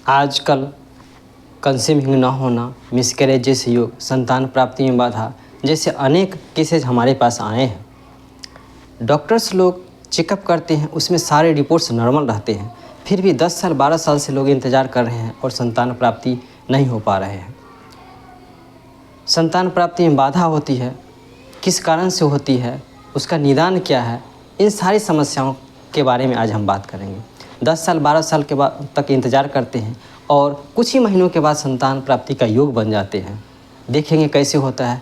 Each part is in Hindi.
आजकल कंसीविंग न होना, मिसकैरेज जैसे योग, संतान प्राप्ति में बाधा जैसे अनेक केसेज हमारे पास आए हैं। डॉक्टर्स लोग चेकअप करते हैं, उसमें सारे रिपोर्ट्स नॉर्मल रहते हैं, फिर भी 10 साल 12 साल से लोग इंतज़ार कर रहे हैं और संतान प्राप्ति नहीं हो पा रहे हैं। संतान प्राप्ति में बाधा होती है, किस कारण से होती है, उसका निदान क्या है, इन सारी समस्याओं के बारे में आज हम बात करेंगे। 10 साल 12 साल के बाद तक इंतज़ार करते हैं और कुछ ही महीनों के बाद संतान प्राप्ति का योग बन जाते हैं। देखेंगे कैसे होता है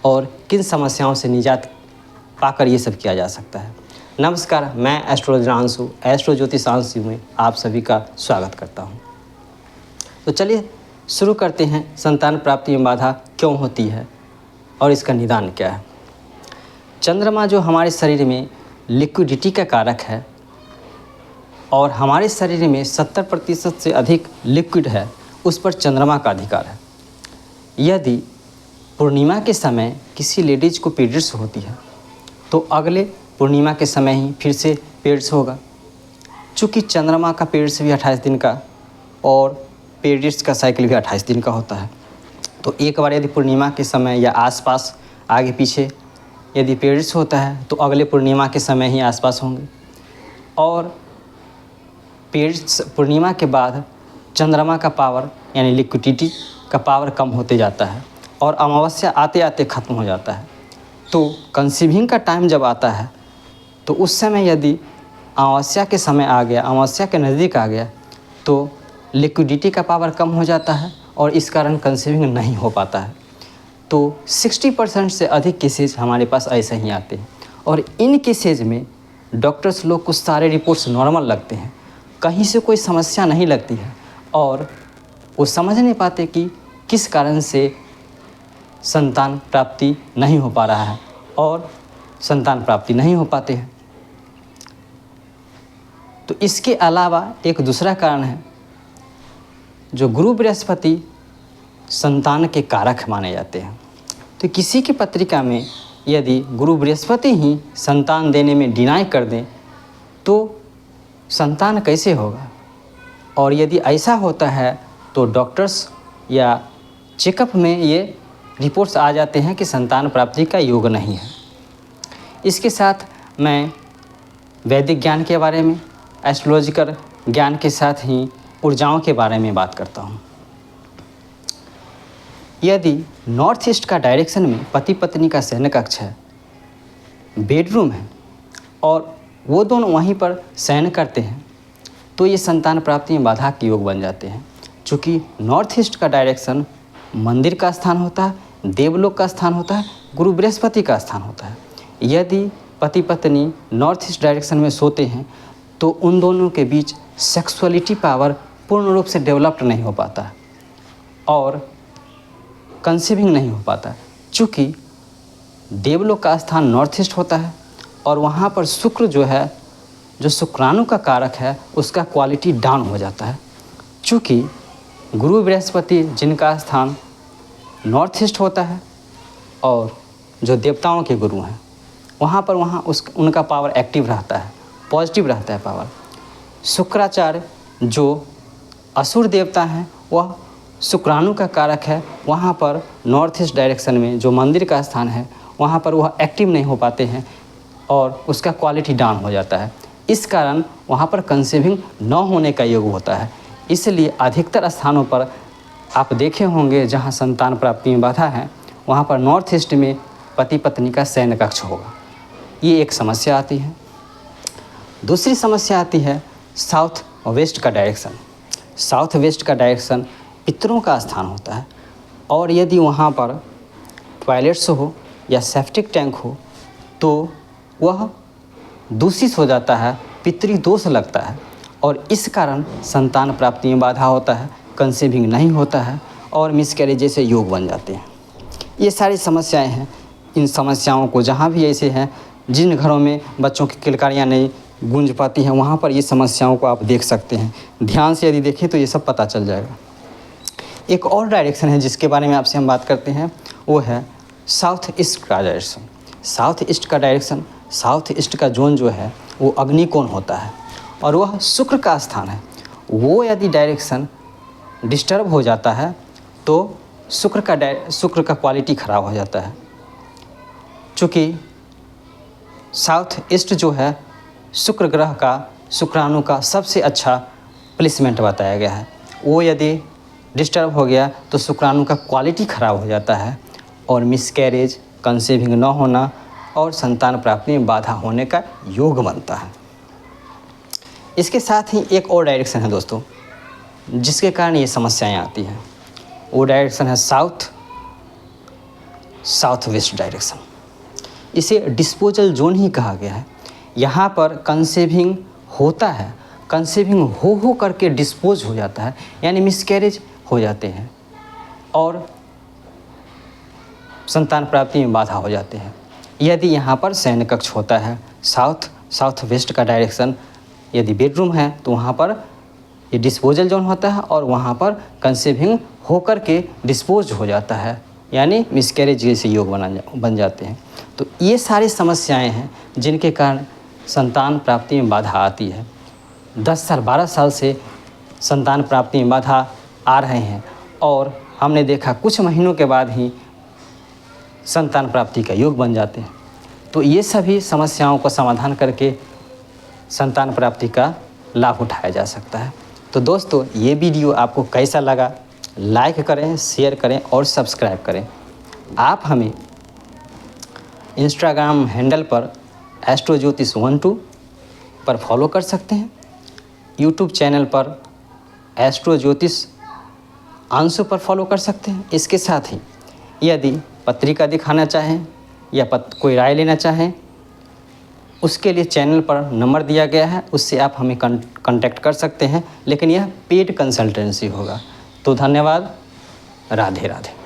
और किन समस्याओं से निजात पाकर ये सब किया जा सकता है। नमस्कार, मैं एस्ट्रोलॉजर अंशु, एस्ट्रो ज्योतिष अंशु में आप सभी का स्वागत करता हूँ। तो चलिए शुरू करते हैं। संतान प्राप्ति में बाधा क्यों होती है और इसका निदान क्या है। चंद्रमा जो हमारे शरीर में लिक्विडिटी का कारक है और हमारे शरीर में 70% से अधिक लिक्विड है, उस पर चंद्रमा का अधिकार है। यदि पूर्णिमा के समय किसी लेडीज को पीरियड्स होती है तो अगले पूर्णिमा के समय ही फिर से पीरियड्स होगा। चूँकि चंद्रमा का पीरियड्स भी 28 दिन का और पीरियड्स का साइकिल भी 28 दिन का होता है, तो एक बार यदि पूर्णिमा के समय या आसपास आगे पीछे यदि पीरियड्स होता है तो अगले पूर्णिमा के समय ही आसपास होंगे। और पीरियड्स पूर्णिमा के बाद चंद्रमा का पावर यानी लिक्विडिटी का पावर कम होते जाता है और अमावस्या आते आते ख़त्म हो जाता है। तो कंसीविंग का टाइम जब आता है तो उस समय यदि अमावस्या के समय आ गया, अमावस्या के नज़दीक आ गया, तो लिक्विडिटी का पावर कम हो जाता है और इस कारण कंसीविंग नहीं हो पाता है। तो 60% से अधिक केसेज हमारे पास ऐसे ही आते हैं और इन केसेज में डॉक्टर्स लोग को सारे रिपोर्ट्स नॉर्मल लगते हैं, कहीं से कोई समस्या नहीं लगती है और वो समझ नहीं पाते कि किस कारण से संतान प्राप्ति नहीं हो पा रहा है और संतान प्राप्ति नहीं हो पाते हैं। तो इसके अलावा एक दूसरा कारण है, जो गुरु बृहस्पति संतान के कारक माने जाते हैं। तो किसी की पत्रिका में यदि गुरु बृहस्पति ही संतान देने में डिनाई कर दें तो संतान कैसे होगा। और यदि ऐसा होता है तो डॉक्टर्स या चेकअप में ये रिपोर्ट्स आ जाते हैं कि संतान प्राप्ति का योग नहीं है। इसके साथ मैं वैदिक ज्ञान के बारे में, एस्ट्रोलॉजिकल ज्ञान के साथ ही ऊर्जाओं के बारे में बात करता हूँ। यदि नॉर्थ ईस्ट का डायरेक्शन में पति पत्नी का शयन कक्ष है, बेडरूम है और वो दोनों वहीं पर शयन करते हैं तो ये संतान प्राप्ति में बाधा के योग बन जाते हैं। चूँकि नॉर्थ ईस्ट का डायरेक्शन मंदिर का स्थान होता है, देवलोक का स्थान होता है, गुरु बृहस्पति का स्थान होता है। यदि पति पत्नी नॉर्थ ईस्ट डायरेक्शन में सोते हैं तो उन दोनों के बीच सेक्सुअलिटी पावर पूर्ण रूप से डेवलप्ड नहीं हो पाता है और कंसीविंग नहीं हो पाता। चूँकि देवलोक का स्थान नॉर्थ ईस्ट होता है और वहाँ पर शुक्र जो है, जो शुक्राणु का कारक है, उसका क्वालिटी डाउन हो जाता है। चूँकि गुरु बृहस्पति जिनका स्थान नॉर्थ ईस्ट होता है और जो देवताओं के गुरु हैं वहाँ उनका पावर एक्टिव रहता है, पॉजिटिव रहता है पावर। शुक्राचार्य जो असुर देवता हैं वह शुक्राणु का कारक है, वहाँ पर नॉर्थ ईस्ट डायरेक्शन में जो मंदिर का स्थान है वहाँ पर वह एक्टिव नहीं हो पाते हैं और उसका क्वालिटी डाउन हो जाता है। इस कारण वहाँ पर कंसीविंग न होने का योग होता है। इसलिए अधिकतर स्थानों पर आप देखे होंगे जहाँ संतान प्राप्ति में बाधा है वहाँ पर नॉर्थ ईस्ट में पति पत्नी का शयन कक्ष होगा। ये एक समस्या आती है। दूसरी समस्या आती है साउथ वेस्ट का डायरेक्शन। साउथ वेस्ट का डायरेक्शन पितरों का स्थान होता है और यदि वहाँ पर टॉयलेट्स हो या सेप्टिक टैंक हो तो वह दूषित हो जाता है, पितरी दोष लगता है और इस कारण संतान प्राप्ति में बाधा होता है, कंसीविंग नहीं होता है और मिसकैरेज जैसे योग बन जाते हैं। ये सारी समस्याएं हैं। इन समस्याओं को जहाँ भी ऐसे हैं, जिन घरों में बच्चों की किलकारियाँ नहीं गूंज पाती हैं, वहाँ पर ये समस्याओं को आप देख सकते हैं। ध्यान से यदि देखें तो ये सब पता चल जाएगा। एक और डायरेक्शन है जिसके बारे में आपसे हम बात करते हैं, वो है साउथ ईस्ट का डायरेक्शन। साउथ ईस्ट का डायरेक्शन, साउथ ईस्ट का जोन जो है वो अग्निकोण होता है और वह शुक्र का स्थान है। वो यदि डायरेक्शन डिस्टर्ब हो जाता है तो शुक्र का क्वालिटी ख़राब हो जाता है। चूँकि साउथ ईस्ट जो है शुक्र ग्रह का, शुक्राणु का सबसे अच्छा प्लेसमेंट बताया गया है। वो यदि डिस्टर्ब हो गया तो शुक्राणु का क्वालिटी ख़राब हो जाता है और मिसकैरेज, कंसीविंग न होना और संतान प्राप्ति में बाधा होने का योग बनता है। इसके साथ ही एक और डायरेक्शन है दोस्तों जिसके कारण ये समस्याएं आती हैं। वो डायरेक्शन है साउथ वेस्ट डायरेक्शन। इसे डिस्पोजल जोन ही कहा गया है। यहाँ पर कंसीविंग होता है, कंसीविंग हो करके डिस्पोज हो जाता है, यानी मिसकैरेज हो जाते हैं और संतान प्राप्ति में बाधा हो जाते हैं। यदि यहाँ पर शयन कक्ष होता है, साउथ वेस्ट का डायरेक्शन यदि बेडरूम है तो वहाँ पर ये डिस्पोजल जोन होता है और वहाँ पर कंसीविंग होकर के डिस्पोज हो जाता है, यानी मिसकैरेज जैसे योग बन जाते हैं। तो ये सारी समस्याएं हैं जिनके कारण संतान प्राप्ति में बाधा आती है। 10 साल 12 साल से संतान प्राप्ति में बाधा आ रहे हैं और हमने देखा कुछ महीनों के बाद ही संतान प्राप्ति का योग बन जाते हैं। तो ये सभी समस्याओं का समाधान करके संतान प्राप्ति का लाभ उठाया जा सकता है। तो दोस्तों ये वीडियो आपको कैसा लगा, लाइक करें, शेयर करें और सब्सक्राइब करें। आप हमें इंस्टाग्राम हैंडल पर एस्ट्रोज्योतिष12 पर फॉलो कर सकते हैं। यूट्यूब चैनल पर एस्ट्रोज्योतिष अंशु पर फॉलो कर सकते हैं। इसके साथ ही यदि पत्रिका दिखाना चाहें या कोई राय लेना चाहें, उसके लिए चैनल पर नंबर दिया गया है, उससे आप हमें कांटेक्ट कर सकते हैं, लेकिन यह पेड कंसल्टेंसी होगा। तो धन्यवाद। राधे राधे।